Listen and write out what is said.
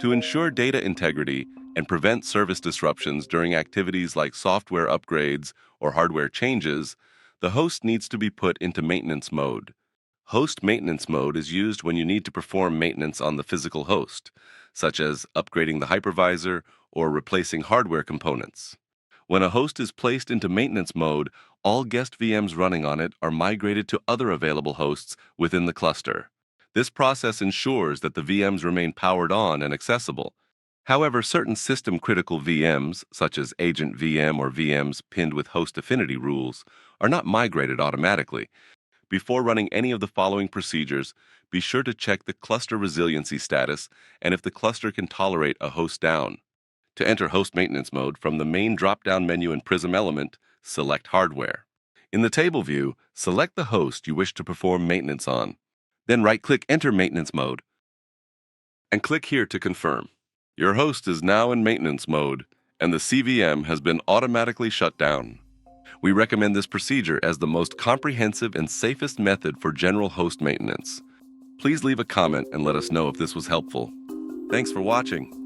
To ensure data integrity and prevent service disruptions during activities like software upgrades or hardware changes, the host needs to be put into maintenance mode. Host maintenance mode is used when you need to perform maintenance on the physical host, such as upgrading the hypervisor or replacing hardware components. When a host is placed into maintenance mode, all guest VMs running on it are migrated to other available hosts within the cluster. This process ensures that the VMs remain powered on and accessible. However, certain system-critical VMs, such as Agent VM or VMs pinned with host affinity rules, are not migrated automatically. Before running any of the following procedures, be sure to check the cluster resiliency status and if the cluster can tolerate a host down. To enter host maintenance mode from the main drop-down menu in Prism element, select Hardware. In the table view, select the host you wish to perform maintenance on. Then right-click Enter Maintenance Mode and click here to confirm. Your host is now in maintenance mode, and the CVM has been automatically shut down. We recommend this procedure as the most comprehensive and safest method for general host maintenance. Please leave a comment and let us know if this was helpful. Thanks for watching.